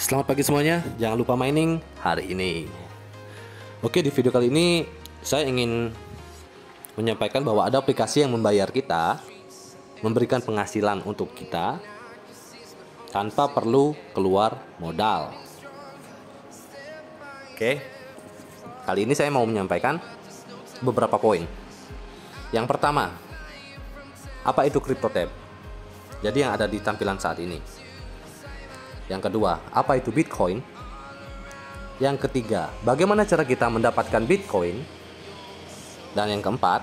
Selamat pagi semuanya, jangan lupa mining hari ini. Oke, di video kali ini saya ingin menyampaikan bahwa ada aplikasi yang membayar kita, memberikan penghasilan untuk kita tanpa perlu keluar modal. Oke, kali ini saya mau menyampaikan beberapa poin. Yang pertama, apa itu CryptoTab? Jadi yang ada di tampilan saat ini. Yang kedua, apa itu Bitcoin? Yang ketiga, bagaimana cara kita mendapatkan Bitcoin? Dan yang keempat,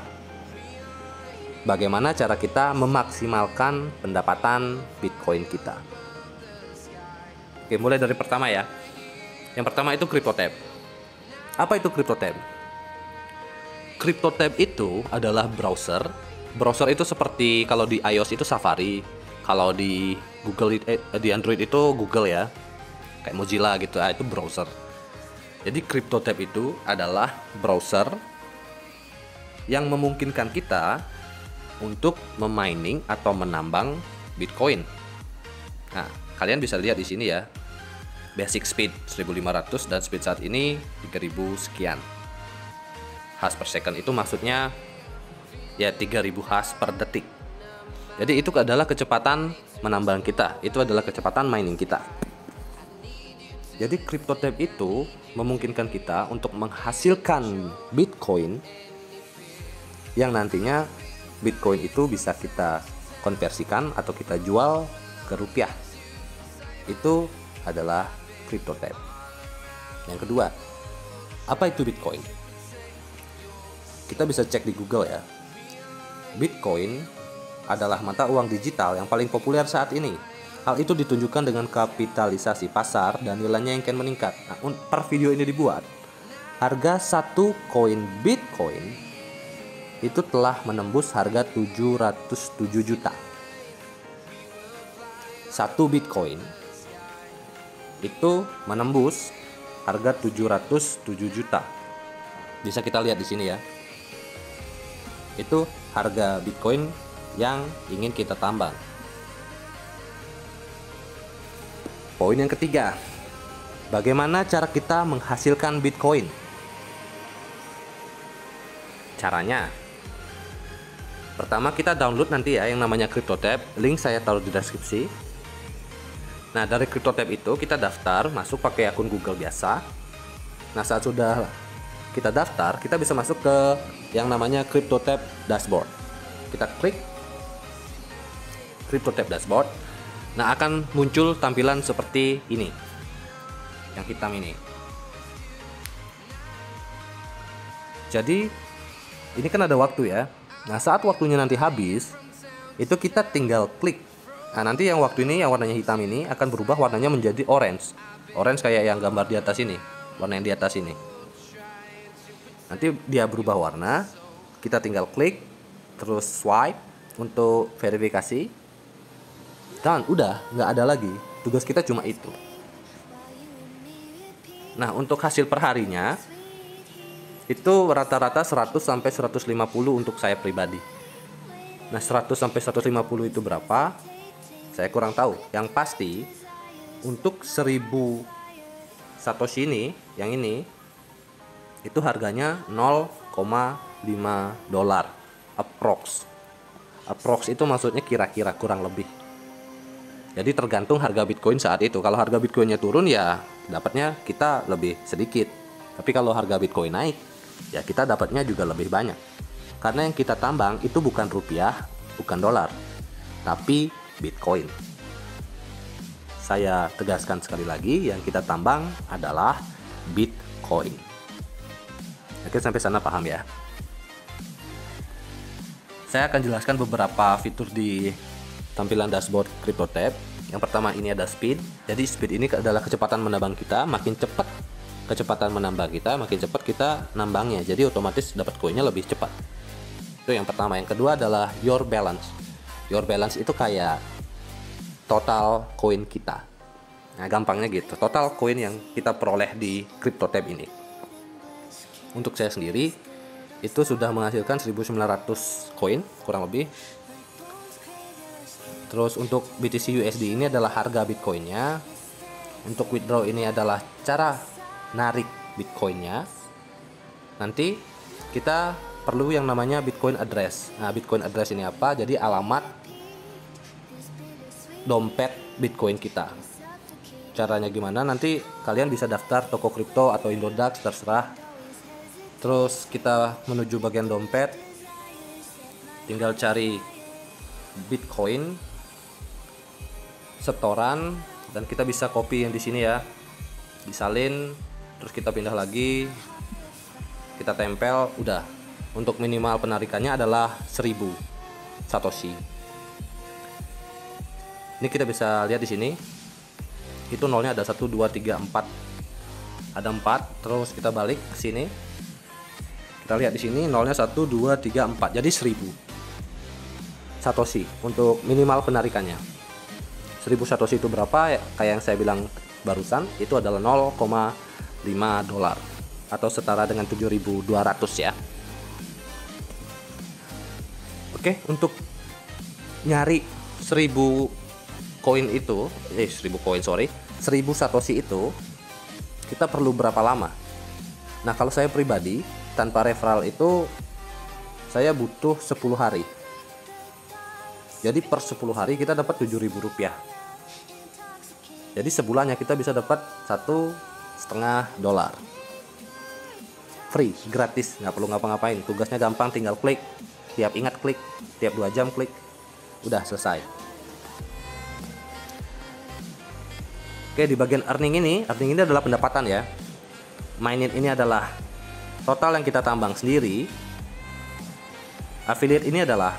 bagaimana cara kita memaksimalkan pendapatan Bitcoin kita? Oke, mulai dari pertama ya. Yang pertama itu CryptoTab. Apa itu CryptoTab? CryptoTab itu adalah browser. Browser itu seperti kalau di iOS itu Safari, kalau di Google di Android itu Google ya, kayak Mozilla gitu, itu browser. Jadi CryptoTab itu adalah browser yang memungkinkan kita untuk memining atau menambang Bitcoin. Nah, kalian bisa lihat di sini ya, basic speed 1500 dan speed saat ini 3000 sekian hash per second. Itu maksudnya ya 3000 hash per detik. Jadi itu adalah kecepatan menambang kita, itu adalah kecepatan mining kita. Jadi CryptoTab itu memungkinkan kita untuk menghasilkan Bitcoin yang nantinya Bitcoin itu bisa kita konversikan atau kita jual ke rupiah. Itu adalah CryptoTab. Yang kedua, apa itu Bitcoin? Kita bisa cek di Google ya. Bitcoin adalah mata uang digital yang paling populer saat ini. Hal itu ditunjukkan dengan kapitalisasi pasar dan nilainya yang kian meningkat. Nah, per video ini dibuat, harga satu koin Bitcoin itu telah menembus harga 707 juta. Satu Bitcoin itu menembus harga 707 juta. Bisa kita lihat di sini ya. Itu harga Bitcoin yang ingin kita tambang. Poin yang ketiga, bagaimana cara kita menghasilkan Bitcoin? Caranya, pertama kita download nanti ya yang namanya CryptoTab, link saya taruh di deskripsi. Nah, dari CryptoTab itu kita daftar, masuk pakai akun Google biasa. Nah, saat sudah kita daftar, kita bisa masuk ke yang namanya CryptoTab Dashboard. Kita klik CryptoTab Dashboard. Nah, akan muncul tampilan seperti ini, yang hitam ini. Jadi ini kan ada waktu ya. Nah, saat waktunya nanti habis, itu kita tinggal klik. Nah, nanti yang waktu ini yang warnanya hitam ini akan berubah warnanya menjadi orange. Orange kayak yang gambar di atas ini, warna yang di atas ini. Nanti dia berubah warna, kita tinggal klik, terus swipe untuk verifikasi. Dan udah nggak ada lagi, tugas kita cuma itu. Nah, untuk hasil perharinya itu rata-rata 100 sampai 150 untuk saya pribadi. Nah, 100 sampai 150 itu berapa? Saya kurang tahu. Yang pasti untuk 1000 Satoshi ini, yang ini itu harganya 0,5 dolar approx. Approx itu maksudnya kira-kira, kurang lebih. Jadi tergantung harga Bitcoin saat itu. Kalau harga Bitcoinnya turun ya dapatnya kita lebih sedikit. Tapi kalau harga Bitcoin naik ya kita dapatnya juga lebih banyak. Karena yang kita tambang itu bukan rupiah, bukan dolar, tapi Bitcoin. Saya tegaskan sekali lagi, yang kita tambang adalah Bitcoin. Oke, sampai sana paham ya? Saya akan jelaskan beberapa fitur di tampilan dashboard CryptoTab. Yang pertama ini ada speed. Jadi speed ini adalah kecepatan menambang kita. Makin cepat kecepatan menambang kita, makin cepat kita nambangnya. Jadi otomatis dapat koinnya lebih cepat. Itu yang pertama. Yang kedua adalah your balance. Your balance itu kayak total koin kita. Nah, gampangnya gitu. Total koin yang kita peroleh di CryptoTab ini. Untuk saya sendiri itu sudah menghasilkan 1900 koin kurang lebih. Terus untuk BTC USD ini adalah harga Bitcoinnya. untuk withdraw ini adalah cara narik Bitcoinnya. Nanti kita perlu yang namanya Bitcoin address. Nah, Bitcoin address ini apa? Jadi alamat dompet Bitcoin kita. Caranya gimana? Nanti kalian bisa daftar toko kripto atau Indodax, terserah. Terus kita menuju bagian dompet, tinggal cari Bitcoin, setoran, dan kita bisa copy yang di sini ya, disalin, terus kita pindah lagi, kita tempel, udah. Untuk minimal penarikannya adalah 1000 Satoshi. Ini kita bisa lihat di sini. Itu nolnya ada 1 2 3 4. Ada 4, terus kita balik ke sini. Kita lihat di sini nolnya 1 2 3 4. Jadi 1000 Satoshi untuk minimal penarikannya. 1000 Satoshi itu berapa? Kayak yang saya bilang barusan, itu adalah 0,5 dolar atau setara dengan 7.200 ya. Oke, untuk nyari 1000 koin itu, 1000 Satoshi itu kita perlu berapa lama? Nah, kalau saya pribadi tanpa referral itu saya butuh 10 hari. Jadi per 10 hari kita dapat 7.000 rupiah. Jadi sebulannya kita bisa dapat 1,5 dolar. Free, gratis, nggak perlu ngapa-ngapain. Tugasnya gampang, tinggal klik. Tiap ingat klik, tiap 2 jam klik, udah selesai. Oke, di bagian earning ini adalah pendapatan ya. Mainin ini adalah total yang kita tambang sendiri. Affiliate ini adalah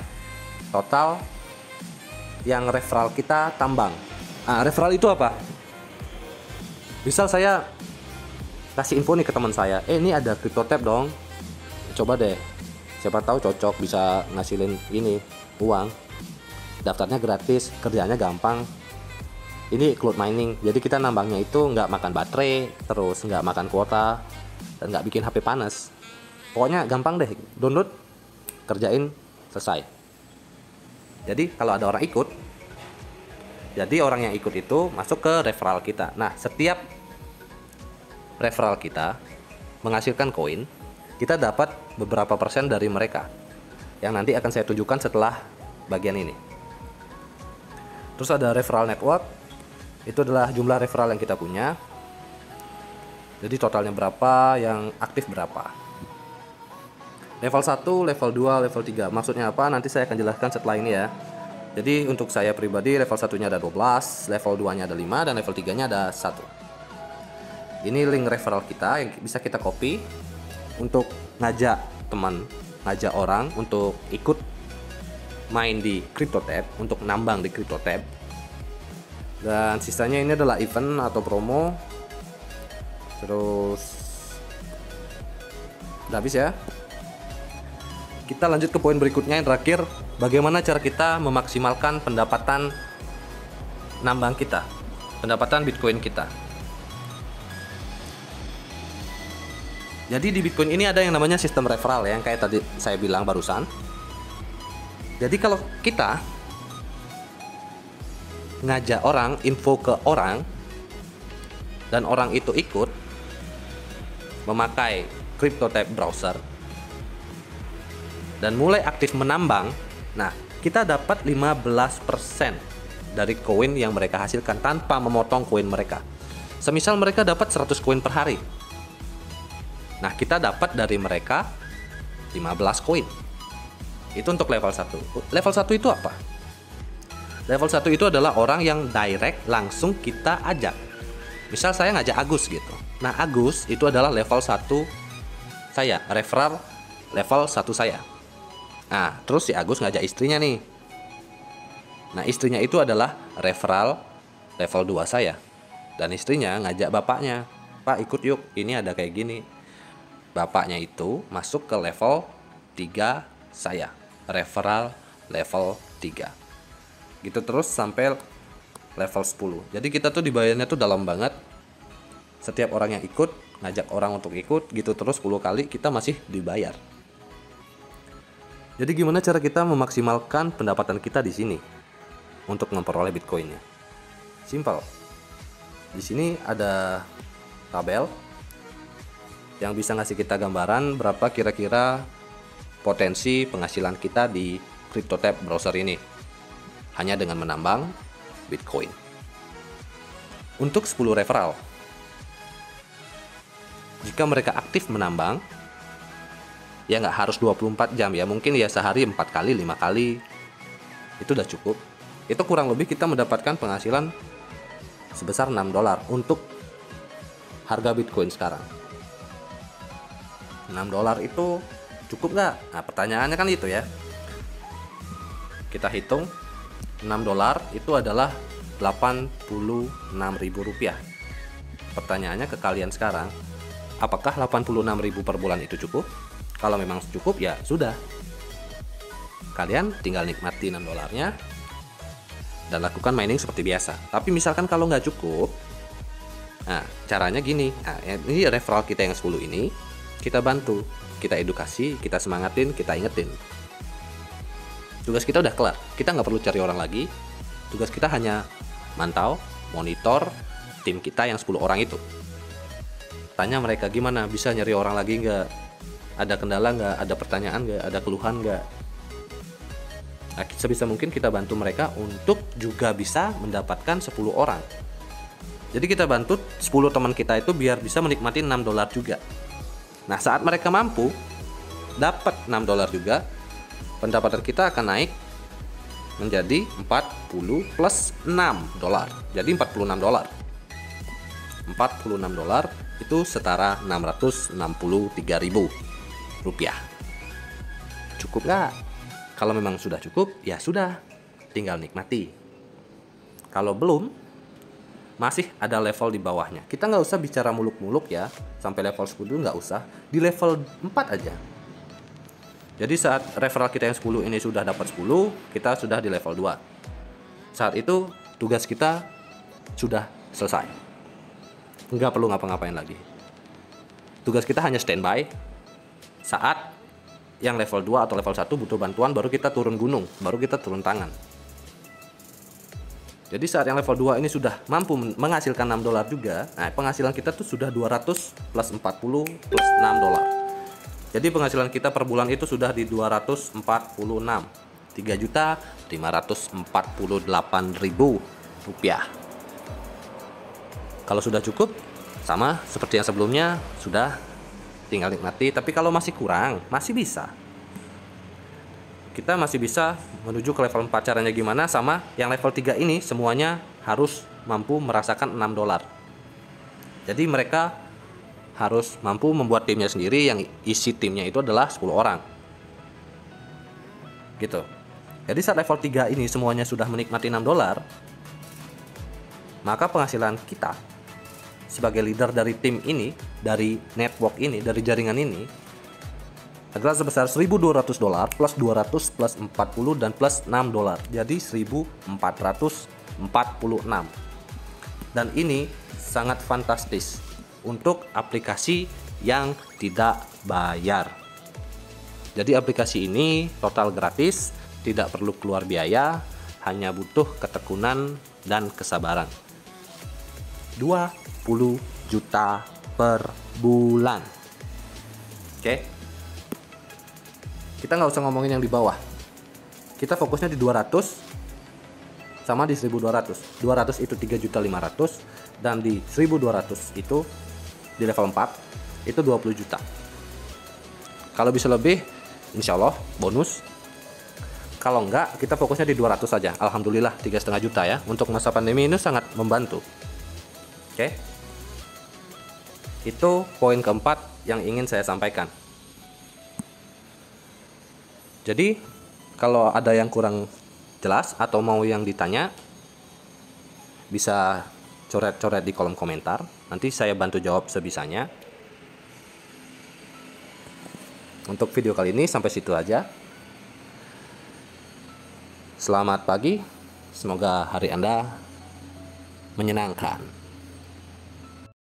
total yang referral kita tambang. Nah, referral itu apa? Misal saya kasih info nih ke teman saya, ini ada CryptoTab dong, coba deh, siapa tahu cocok, bisa ngasilin ini uang, daftarnya gratis, kerjanya gampang, ini cloud mining, jadi kita nambangnya itu nggak makan baterai, terus nggak makan kuota, dan nggak bikin HP panas. Pokoknya gampang deh, download, kerjain, selesai. Jadi kalau ada orang ikut, jadi orang yang ikut itu masuk ke referral kita. Nah, setiap referral kita menghasilkan koin, kita dapat beberapa persen dari mereka yang nanti akan saya tunjukkan setelah bagian ini. Terus ada referral network, itu adalah jumlah referral yang kita punya. Jadi totalnya berapa, yang aktif berapa. Level 1, level 2, level 3. Maksudnya apa? Nanti saya akan jelaskan setelah ini ya. Jadi untuk saya pribadi level 1-nya ada 12, level 2-nya ada 5, dan level 3-nya ada 1. Ini link referral kita yang bisa kita copy untuk ngajak teman, ngajak orang untuk ikut main di CryptoTab, untuk nambang di CryptoTab. Dan sisanya ini adalah event atau promo. Terus udah habis ya. Kita lanjut ke poin berikutnya yang terakhir, bagaimana cara kita memaksimalkan pendapatan nambang kita, pendapatan Bitcoin kita. Jadi di Bitcoin ini ada yang namanya sistem referral ya, yang kayak tadi saya bilang barusan. Jadi kalau kita ngajak orang, info ke orang, dan orang itu ikut memakai CryptoTab browser dan mulai aktif menambang, nah kita dapat 15% dari koin yang mereka hasilkan tanpa memotong koin mereka. Semisal mereka dapat 100 koin per hari, nah kita dapat dari mereka 15 koin. Itu untuk level 1. Level 1 itu apa? Level 1 itu adalah orang yang direct langsung kita ajak. Misal saya ngajak Agus gitu. Nah Agus itu adalah level 1 saya, referral level 1 saya. Nah terus si Agus ngajak istrinya nih. Nah istrinya itu adalah referral level 2 saya. Dan istrinya ngajak bapaknya, Pak ikut yuk, ini ada kayak gini. Bapaknya itu masuk ke level 3 saya, referral level 3. Gitu terus sampai level 10. Jadi kita tuh dibayarnya tuh dalam banget. Setiap orang yang ikut, ngajak orang untuk ikut, gitu terus 10 kali kita masih dibayar. Jadi gimana cara kita memaksimalkan pendapatan kita di sini untuk memperoleh Bitcoinnya? Simpel. Di sini ada tabel yang bisa ngasih kita gambaran berapa kira-kira potensi penghasilan kita di CryptoTab browser ini hanya dengan menambang Bitcoin. Untuk 10 referral, jika mereka aktif menambang, ya nggak harus 24 jam ya, mungkin ya sehari 4 kali 5 kali itu udah cukup. Itu kurang lebih kita mendapatkan penghasilan sebesar $6 untuk harga Bitcoin sekarang. $6 itu cukup nggak? Nah, pertanyaannya kan itu ya. Kita hitung $6 itu adalah Rp86.000. Pertanyaannya ke kalian sekarang, apakah 86.000 per bulan itu cukup? Kalau memang cukup ya sudah. Kalian tinggal nikmati $6-nya dan lakukan mining seperti biasa. Tapi misalkan kalau nggak cukup, nah caranya gini. Nah, ini referral kita yang 10 ini kita bantu, kita edukasi, kita semangatin, kita ingetin. Tugas kita udah kelar, kita nggak perlu cari orang lagi. Tugas kita hanya mantau, monitor tim kita yang 10 orang itu. Tanya mereka gimana, bisa nyari orang lagi nggak? Ada kendala nggak? Ada pertanyaan nggak? Ada keluhan nggak? Nah, sebisa mungkin kita bantu mereka untuk juga bisa mendapatkan 10 orang. Jadi kita bantu 10 teman kita itu biar bisa menikmati $6 juga. Nah, saat mereka mampu dapat $6 juga, pendapatan kita akan naik menjadi 40 plus $6. Jadi $46. $46 itu setara Rp663.000. Cukup nggak? Kalau memang sudah cukup, ya sudah, tinggal nikmati. Kalau belum, masih ada level di bawahnya. Kita nggak usah bicara muluk-muluk ya, sampai level 10 nggak usah, di level 4 aja. Jadi saat referral kita yang 10 ini sudah dapat 10, kita sudah di level 2. Saat itu tugas kita sudah selesai. Nggak perlu ngapa-ngapain lagi. Tugas kita hanya standby. Saat yang level 2 atau level 1 butuh bantuan, baru kita turun gunung, baru kita turun tangan. Jadi saat yang level 2 ini sudah mampu menghasilkan $6 juga, nah penghasilan kita tuh sudah 200 plus 40 plus $6. Jadi penghasilan kita per bulan itu sudah di 246, Rp3.548.000. Kalau sudah cukup, sama seperti yang sebelumnya, sudah tinggal nikmati. Tapi kalau masih kurang, masih bisa. Kita masih bisa menuju ke level 4. Caranya gimana? Sama yang level 3 ini semuanya harus mampu merasakan $6. Jadi mereka harus mampu membuat timnya sendiri, yang isi timnya itu adalah 10 orang. Gitu. Jadi saat level 3 ini semuanya sudah menikmati $6, maka penghasilan kita sebagai leader dari tim ini, dari network ini, dari jaringan ini adalah sebesar $1.200 plus 200 plus 40 dan plus $6. Jadi $1.446. Dan ini sangat fantastis untuk aplikasi yang tidak bayar. Jadi aplikasi ini total gratis, tidak perlu keluar biaya, hanya butuh ketekunan dan kesabaran. 20 juta per bulan. Oke. Kita nggak usah ngomongin yang di bawah. Kita fokusnya di 200 sama di 1200. 200 itu 3.500.000 dan di 1200 itu di level 4 itu 20 juta. Kalau bisa lebih, insya Allah bonus. Kalau enggak, kita fokusnya di 200 saja. Alhamdulillah 3,5 juta ya. Untuk masa pandemi ini sangat membantu. Oke. Itu poin keempat yang ingin saya sampaikan. Jadi kalau ada yang kurang jelas atau mau yang ditanya, bisa coret-coret di kolom komentar. Nanti saya bantu jawab sebisanya. Untuk video kali ini sampai situ aja. Selamat pagi, semoga hari Anda menyenangkan.